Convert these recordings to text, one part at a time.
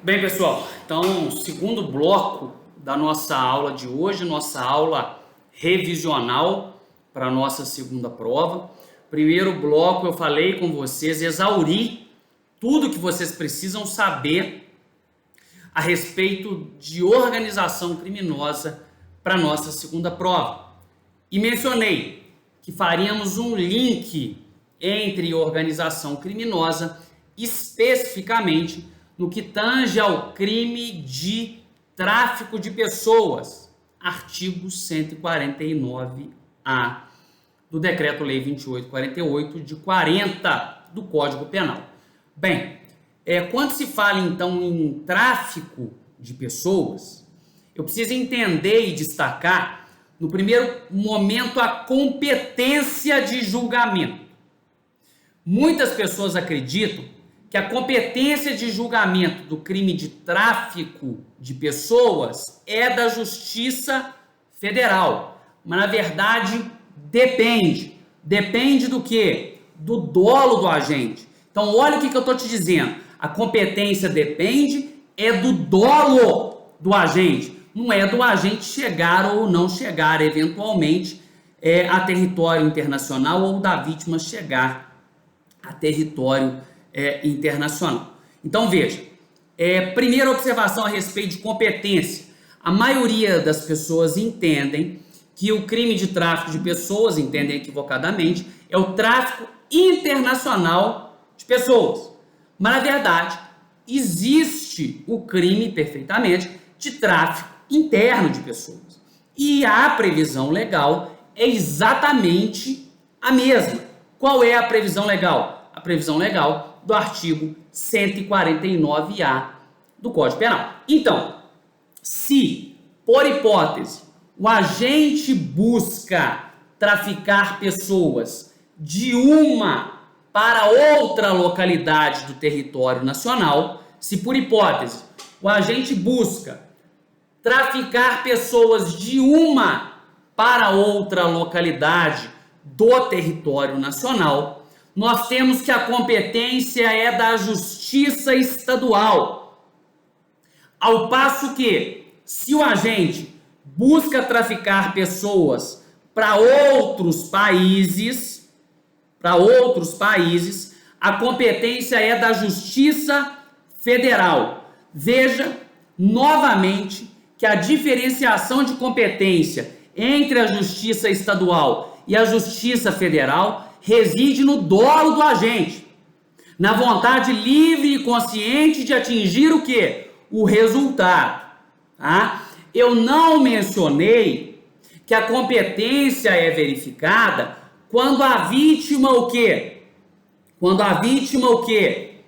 Bem, pessoal, então, segundo bloco da nossa aula de hoje, nossa aula revisional para a nossa segunda prova. Primeiro bloco eu falei com vocês, exauri tudo que vocês precisam saber a respeito de organização criminosa para a nossa segunda prova. E mencionei que faríamos um link entre organização criminosa, especificamente no que tange ao crime de tráfico de pessoas, artigo 149-A do Decreto-Lei 2848 de 40 do Código Penal. Bem, quando se fala então em tráfico de pessoas, eu preciso entender e destacar, no primeiro momento, a competência de julgamento. Muitas pessoas acreditam que a competência de julgamento do crime de tráfico de pessoas é da Justiça Federal. Mas, na verdade, depende. Depende do quê? Do dolo do agente. Então, olha o que eu estou te dizendo. A competência depende do dolo do agente. Não é do agente chegar ou não chegar, eventualmente, a território internacional ou da vítima chegar a território internacional. Então, veja, primeira observação a respeito de competência. A maioria das pessoas entendem que o crime de tráfico de pessoas, entendem equivocadamente, é o tráfico internacional de pessoas. Mas, na verdade, existe o crime, perfeitamente, de tráfico interno de pessoas. E a previsão legal é exatamente a mesma. Qual é a previsão legal? A previsão legal do artigo 149-A do Código Penal. Então, se, por hipótese, o agente busca traficar pessoas de uma para outra localidade do território nacional, se, por hipótese, o agente busca traficar pessoas de uma para outra localidade do território nacional, nós temos que a competência é da Justiça Estadual. Ao passo que, se o agente busca traficar pessoas para outros países, a competência é da Justiça Federal. Veja, novamente, que a diferenciação de competência entre a Justiça Estadual e a Justiça Federal reside no dolo do agente, na vontade livre e consciente de atingir o quê? O resultado. Tá? Eu não mencionei que a competência é verificada quando a vítima o quê? Quando a vítima o quê?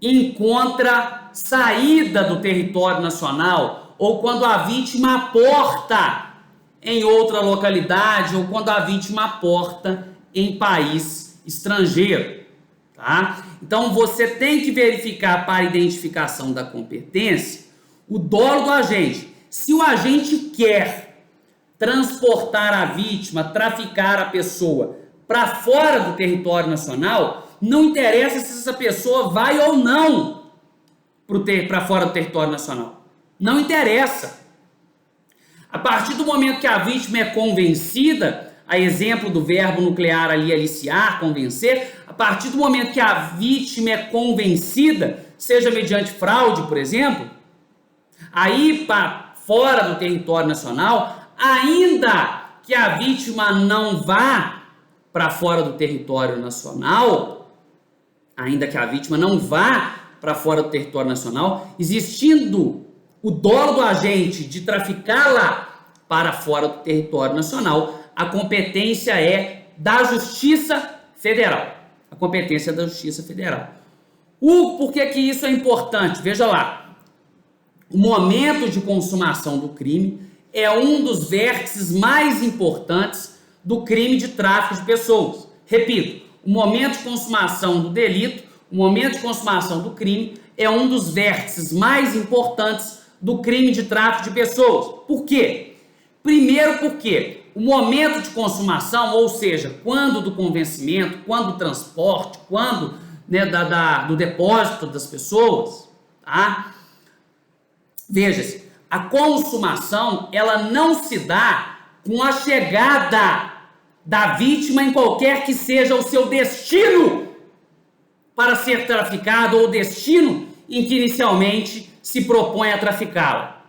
Encontra saída do território nacional, ou quando a vítima aporta em outra localidade, ou quando a vítima aporta em país estrangeiro, tá? Então, você tem que verificar para a identificação da competência o dolo do agente. Se o agente quer transportar a vítima, traficar a pessoa para fora do território nacional, não interessa se essa pessoa vai ou não para fora do território nacional. Não interessa. A partir do momento que a vítima é convencida, a exemplo do verbo nuclear ali, aliciar, convencer, a partir do momento que a vítima é convencida, seja mediante fraude, por exemplo, aí para fora do território nacional, ainda que a vítima não vá para fora do território nacional, existindo o dolo do agente de traficá-la para fora do território nacional, a competência é da Justiça Federal. A competência é da Justiça Federal. Por que isso é importante? Veja lá. O momento de consumação do crime é um dos vértices mais importantes do crime de tráfico de pessoas. Repito, o momento de consumação do delito, o momento de consumação do crime é um dos vértices mais importantes do crime de tráfico de pessoas. Por quê? Primeiro porque o momento de consumação, ou seja, quando do convencimento, quando do transporte, quando do depósito das pessoas, tá? Veja-se, a consumação, ela não se dá com a chegada da vítima em qualquer que seja o seu destino para ser traficado ou o destino em que inicialmente se propõe a traficá-la.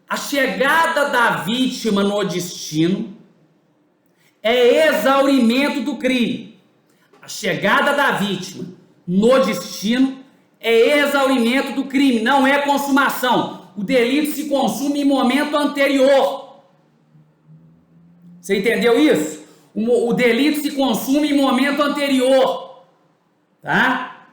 A chegada da vítima no destino é exaurimento do crime. A chegada da vítima no destino é exaurimento do crime, não é consumação. O delito se consome em momento anterior. Você entendeu isso? O delito se consome em momento anterior. Tá?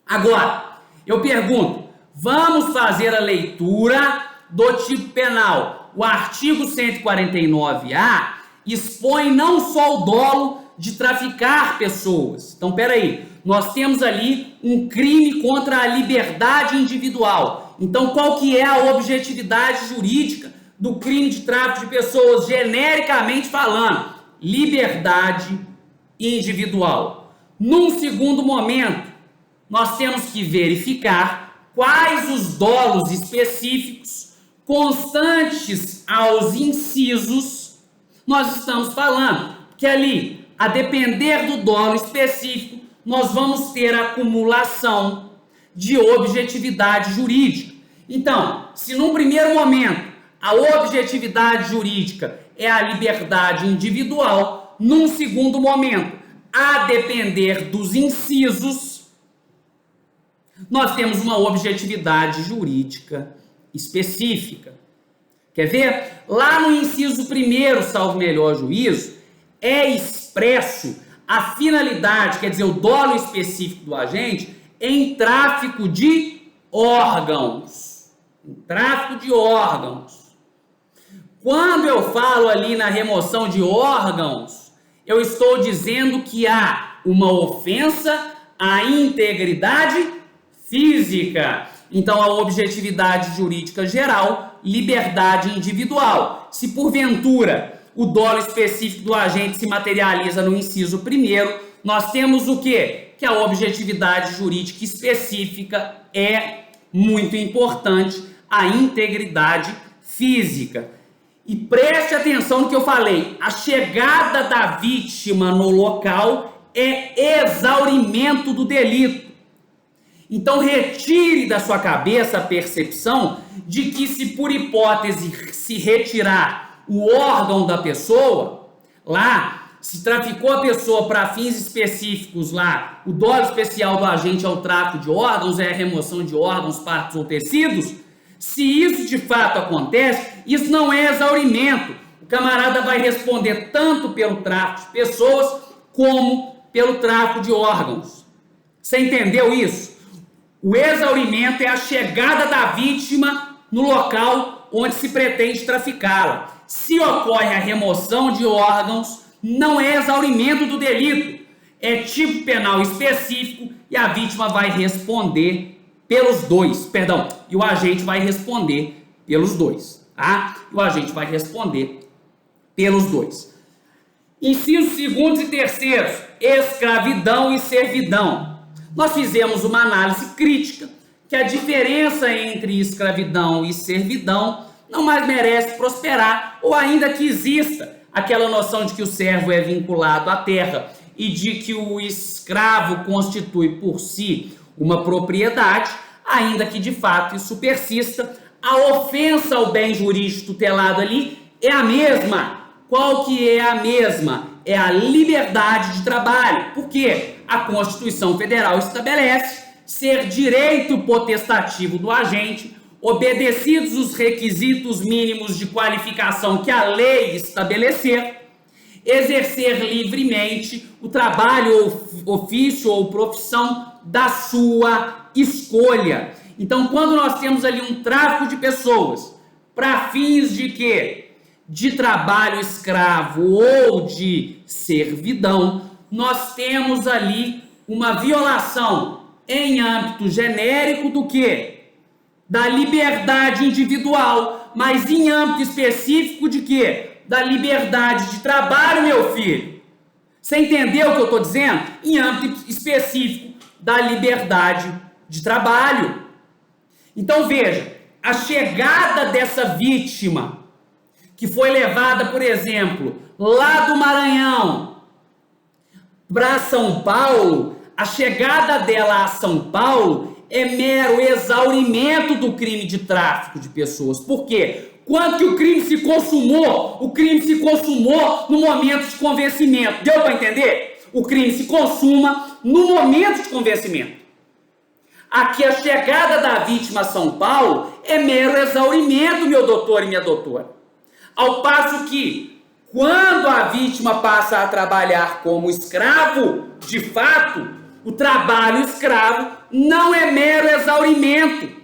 Agora, eu pergunto, vamos fazer a leitura do tipo penal. O artigo 149A expõe não só o dolo de traficar pessoas. Então, peraí, nós temos ali um crime contra a liberdade individual. Então, qual que é a objetividade jurídica do crime de tráfico de pessoas, genericamente falando? Liberdade individual. Num segundo momento, nós temos que verificar quais os dolos específicos constantes aos incisos nós estamos falando. Que ali, a depender do dolo específico, nós vamos ter acumulação de objetividade jurídica. Então, se num primeiro momento a objetividade jurídica é a liberdade individual, num segundo momento, a depender dos incisos, nós temos uma objetividade jurídica específica. Quer ver? Lá no inciso 1º, salvo melhor juízo, é expresso a finalidade, quer dizer, o dolo específico do agente em tráfico de órgãos. Em tráfico de órgãos. Quando eu falo ali na remoção de órgãos, eu estou dizendo que há uma ofensa à integridade física. Então, a objetividade jurídica geral, liberdade individual. Se porventura o dolo específico do agente se materializa no inciso 1º, nós temos o quê? Que a objetividade jurídica específica é muito importante, a integridade física. E preste atenção no que eu falei, a chegada da vítima no local é exaurimento do delito. Então, retire da sua cabeça a percepção de que se por hipótese se retirar o órgão da pessoa, lá, se traficou a pessoa para fins específicos lá, o dolo especial do agente é o tráfico de órgãos, é a remoção de órgãos, partes ou tecidos, se isso de fato acontece, isso não é exaurimento. O camarada vai responder tanto pelo tráfico de pessoas, como pelo tráfico de órgãos. Você entendeu isso? O exaurimento é a chegada da vítima no local onde se pretende traficá-la. Se ocorre a remoção de órgãos, não é exaurimento do delito, é tipo penal específico e a vítima vai responder pelos dois, perdão, e o agente vai responder pelos dois, tá? O agente vai responder pelos dois. Incisos 2º e 3º, escravidão e servidão. Nós fizemos uma análise crítica que a diferença entre escravidão e servidão não mais merece prosperar, ou ainda que exista aquela noção de que o servo é vinculado à terra e de que o escravo constitui por si uma propriedade, ainda que de fato isso persista, a ofensa ao bem jurídico tutelado ali é a mesma. Qual que é a mesma? É a liberdade de trabalho. Por quê? A Constituição Federal estabelece ser direito potestativo do agente, obedecidos os requisitos mínimos de qualificação que a lei estabelecer, exercer livremente o trabalho, ofício ou profissão da sua escolha. Então, quando nós temos ali um tráfico de pessoas para fins de quê? De trabalho escravo ou de servidão, nós temos ali uma violação em âmbito genérico do quê? Da liberdade individual, mas em âmbito específico de quê? Da liberdade de trabalho, meu filho. Você entendeu o que eu estou dizendo? Em âmbito específico da liberdade de trabalho. Então veja, a chegada dessa vítima, que foi levada, por exemplo, lá do Maranhão para São Paulo, a chegada dela a São Paulo é mero exaurimento do crime de tráfico de pessoas. Por quê? Quando que o crime se consumou? O crime se consumou no momento de convencimento. Deu para entender? O crime se consuma no momento de convencimento. Aqui a chegada da vítima a São Paulo é mero exaurimento, meu doutor e minha doutora. Ao passo que, quando a vítima passa a trabalhar como escravo, de fato, o trabalho escravo não é mero exaurimento.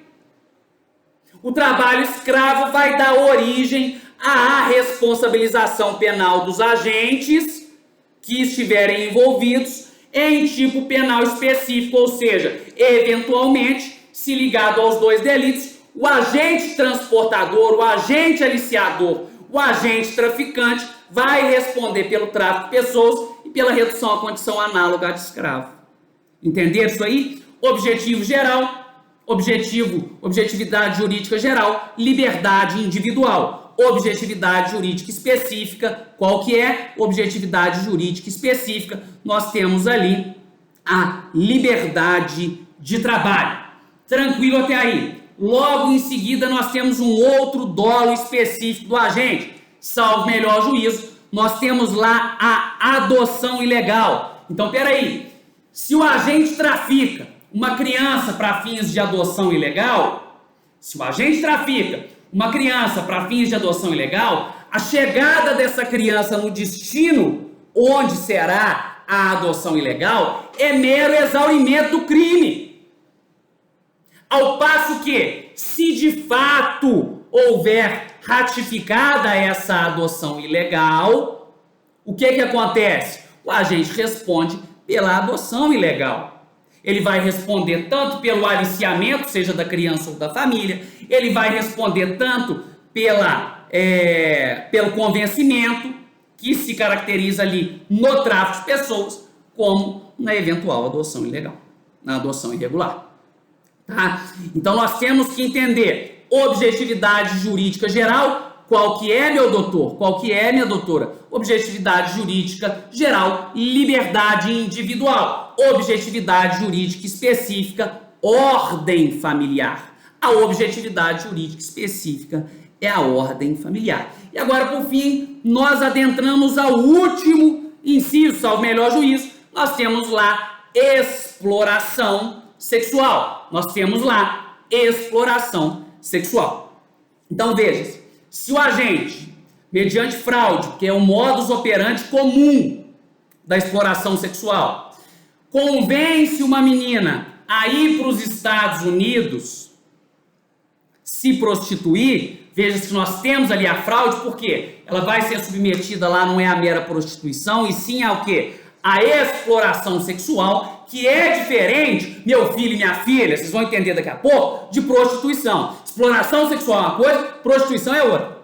O trabalho escravo vai dar origem à responsabilização penal dos agentes que estiverem envolvidos em tipo penal específico, ou seja, eventualmente, se ligado aos dois delitos, o agente transportador, o agente aliciador, o agente traficante vai responder pelo tráfico de pessoas e pela redução à condição análoga de escravo. Entenderam isso aí? Objetivo geral. Objetividade jurídica geral, liberdade individual. Objetividade jurídica específica, qual que é? Objetividade jurídica específica, nós temos ali a liberdade de trabalho. Tranquilo até aí? Logo em seguida nós temos um outro dolo específico do agente. Salvo melhor juízo, nós temos lá a adoção ilegal. Então, peraí, se o agente trafica uma criança para fins de adoção ilegal, se o agente trafica uma criança para fins de adoção ilegal, a chegada dessa criança no destino onde será a adoção ilegal é mero exaurimento do crime. Ao passo que, se de fato houver ratificada essa adoção ilegal, o que acontece? O agente responde pela adoção ilegal. Ele vai responder tanto pelo aliciamento, seja da criança ou da família, ele vai responder tanto pelo convencimento, que se caracteriza ali no tráfico de pessoas, como na eventual adoção ilegal, na adoção irregular. Tá? Então nós temos que entender objetividade jurídica geral. Qual que é, meu doutor? Qual que é, minha doutora? Objetividade jurídica geral, liberdade individual. Objetividade jurídica específica, ordem familiar. A objetividade jurídica específica é a ordem familiar. E agora, por fim, nós adentramos ao último inciso, salvo melhor juízo. Nós temos lá exploração sexual. Nós temos lá exploração sexual. Então, veja, se o agente, mediante fraude, que é o modus operandi comum da exploração sexual, convence uma menina a ir para os Estados Unidos se prostituir, veja que nós temos ali a fraude, porque ela vai ser submetida lá, não é a mera prostituição, e sim ao quê? A exploração sexual, que é diferente, meu filho e minha filha, vocês vão entender daqui a pouco, de prostituição. Exploração sexual é uma coisa, prostituição é outra.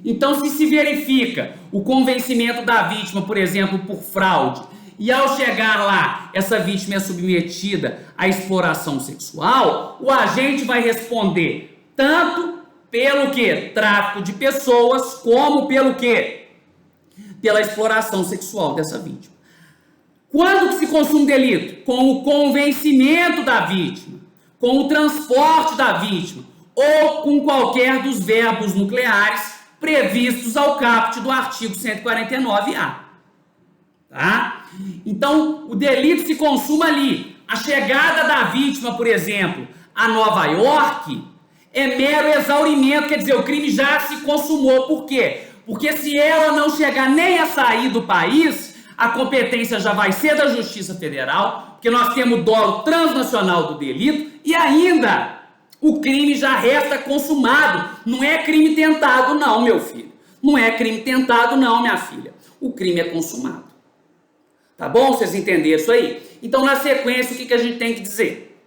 Então, se verifica o convencimento da vítima, por exemplo, por fraude, e ao chegar lá, essa vítima é submetida à exploração sexual, o agente vai responder tanto pelo quê? Tráfico de pessoas, como pelo quê? Pela exploração sexual dessa vítima. Quando que se consome delito? Com o convencimento da vítima, com o transporte da vítima, ou com qualquer dos verbos nucleares previstos ao caput do artigo 149-A. Tá? Então, o delito se consuma ali. A chegada da vítima, por exemplo, a Nova York, é mero exaurimento, quer dizer, o crime já se consumou. Por quê? Porque se ela não chegar nem a sair do país, a competência já vai ser da Justiça Federal, porque nós temos o dolo transnacional do delito, e ainda o crime já resta consumado. Não é crime tentado não, meu filho. Não é crime tentado não, minha filha. O crime é consumado. Tá bom? Vocês entenderam isso aí? Então, na sequência, o que a gente tem que dizer?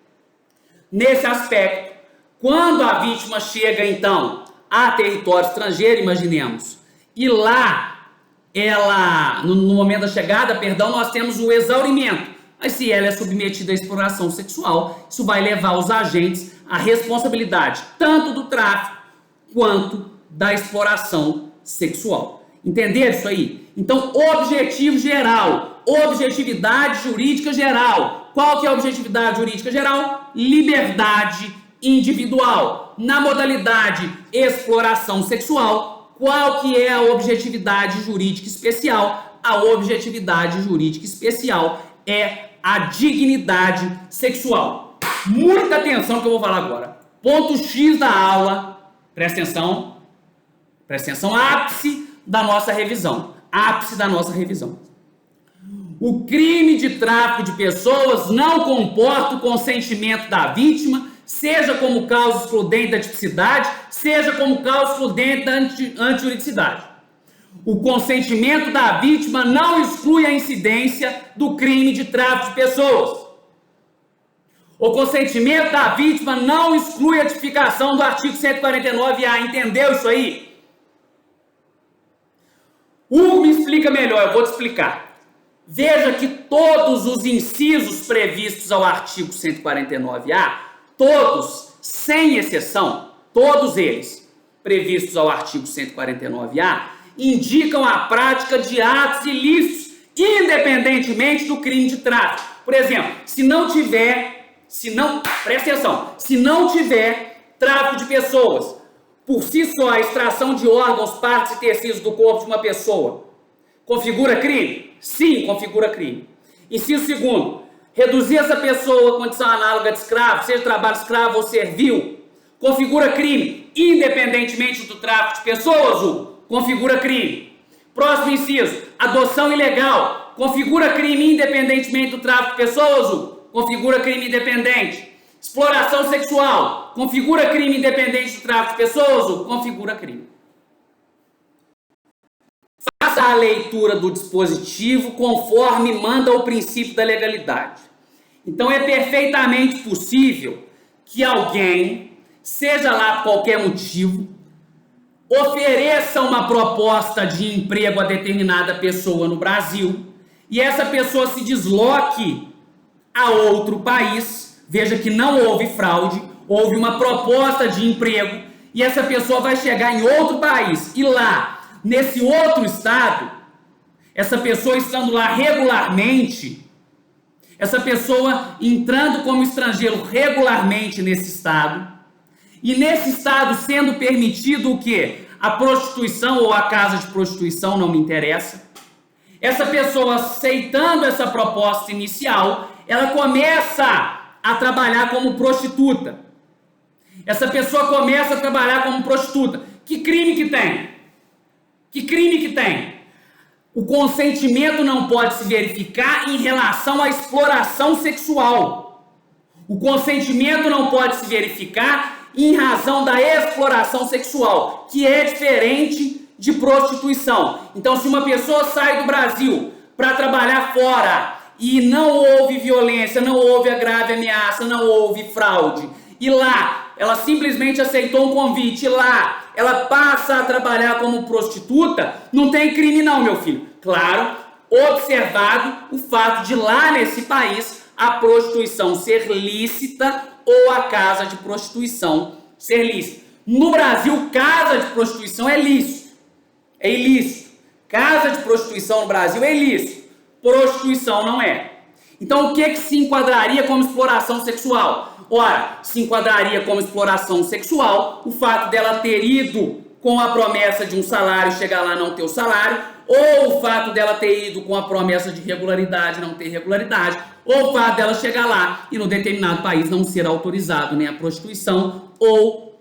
Nesse aspecto, quando a vítima chega, então, a território estrangeiro, imaginemos, e lá, ela, no momento da chegada, perdão, nós temos o exaurimento. Mas se ela é submetida à exploração sexual, isso vai levar os agentes à responsabilidade tanto do tráfico quanto da exploração sexual. Entenderam isso aí? Então, objetivo geral, objetividade jurídica geral. Qual que é a objetividade jurídica geral? Liberdade individual. Na modalidade exploração sexual, qual que é a objetividade jurídica especial? A objetividade jurídica especial é a dignidade sexual. Muita atenção que eu vou falar agora. Ponto X da aula, presta atenção, ápice da nossa revisão. O crime de tráfico de pessoas não comporta o consentimento da vítima, seja como causa excludente da tipicidade, seja como causa excludente da antijuridicidade. O consentimento da vítima não exclui a incidência do crime de tráfico de pessoas. O consentimento da vítima não exclui a tipificação do artigo 149-A. Entendeu isso aí? Hugo me explica melhor, eu vou te explicar. Veja que todos os incisos previstos ao artigo 149-A, todos, sem exceção, todos eles previstos ao artigo 149-A, indicam a prática de atos ilícitos, independentemente do crime de tráfico. Por exemplo, se não tiver tráfico de pessoas, por si só a extração de órgãos, partes e tecidos do corpo de uma pessoa, configura crime? Sim, configura crime. Inciso 2º, reduzir essa pessoa à condição análoga de escravo, seja trabalho escravo ou servil, configura crime, independentemente do tráfico de pessoas, Hugo? Configura crime. Próximo inciso, adoção ilegal, configura crime independentemente do tráfico de pessoas, Hugo? Configura crime independente. Exploração sexual, configura crime independente do tráfico de pessoas, Hugo? Configura crime. Faça a leitura do dispositivo conforme manda o princípio da legalidade. Então é perfeitamente possível que alguém, seja lá por qualquer motivo, ofereça uma proposta de emprego a determinada pessoa no Brasil e essa pessoa se desloque a outro país. Veja que não houve fraude, houve uma proposta de emprego e essa pessoa vai chegar em outro país e lá, nesse outro estado, essa pessoa estando lá regularmente, essa pessoa entrando como estrangeiro regularmente nesse estado, e nesse estado sendo permitido o quê? A prostituição ou a casa de prostituição, não me interessa. Essa pessoa aceitando essa proposta inicial, ela começa a trabalhar como prostituta. Essa pessoa começa a trabalhar como prostituta. Que crime que tem? Que crime que tem? O consentimento não pode se verificar em relação à exploração sexual. O consentimento não pode se verificar em razão da exploração sexual, que é diferente de prostituição. Então, se uma pessoa sai do Brasil para trabalhar fora e não houve violência, não houve a grave ameaça, não houve fraude, e lá ela simplesmente aceitou um convite, e lá ela passa a trabalhar como prostituta, não tem crime não, meu filho. Claro, observado o fato de lá nesse país a prostituição ser lícita ou a casa de prostituição ser lícita. No Brasil, casa de prostituição é lícito. É ilícito. Casa de prostituição no Brasil é ilícito. Prostituição não é. Então, o que se enquadraria como exploração sexual? Ora, se enquadraria como exploração sexual o fato dela ter ido com a promessa de um salário e chegar lá não ter o salário, ou o fato dela ter ido com a promessa de regularidade e não ter regularidade, ou o fato dela chegar lá e no determinado país não ser autorizado nem a prostituição ou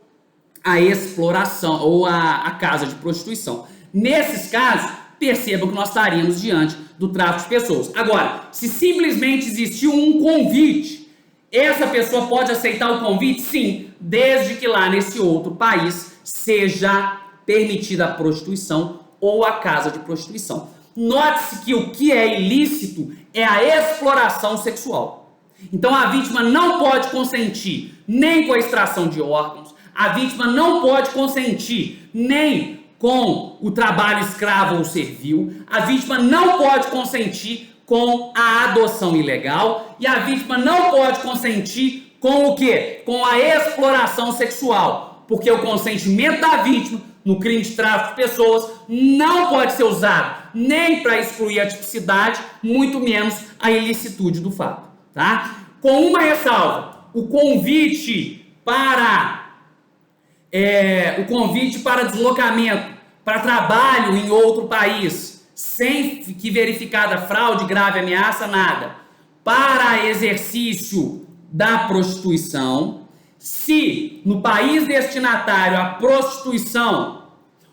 a exploração ou a casa de prostituição. Nesses casos, percebam que nós estaríamos diante do tráfico de pessoas. Agora, se simplesmente existiu um convite, essa pessoa pode aceitar o convite? Sim, desde que lá nesse outro país seja permitida a prostituição ou a casa de prostituição. Note-se que o que é ilícito é a exploração sexual. Então a vítima não pode consentir nem com a extração de órgãos, a vítima não pode consentir nem com o trabalho escravo ou servil, a vítima não pode consentir com a adoção ilegal e a vítima não pode consentir com o quê? Com a exploração sexual, porque o consentimento da vítima no crime de tráfico de pessoas não pode ser usado nem para excluir a tipicidade, muito menos a ilicitude do fato, tá? Com uma ressalva, o convite para deslocamento, para trabalho em outro país, sem que verificada fraude, grave ameaça, nada, para exercício da prostituição, se no país destinatário a prostituição,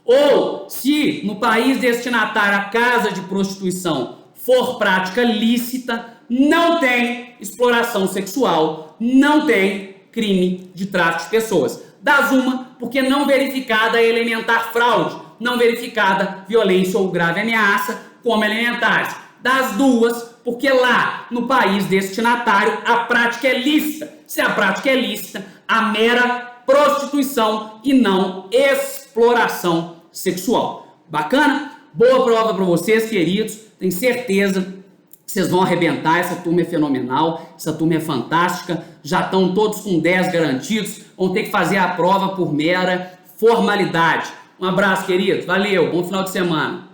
ou se no país destinatário a casa de prostituição for prática lícita, não tem exploração sexual, não tem crime de tráfico de pessoas. Das uma, porque não verificada elementar fraude, não verificada violência ou grave ameaça como elementares. Das duas, porque lá no país destinatário a prática é lícita. Se a prática é lícita, a mera prostituição e não exploração sexual. Bacana? Boa prova para vocês, queridos. Tenho certeza que vocês vão arrebentar. Essa turma é fenomenal, essa turma é fantástica. Já estão todos com 10 garantidos. Vão ter que fazer a prova por mera formalidade. Um abraço, queridos. Valeu, bom final de semana.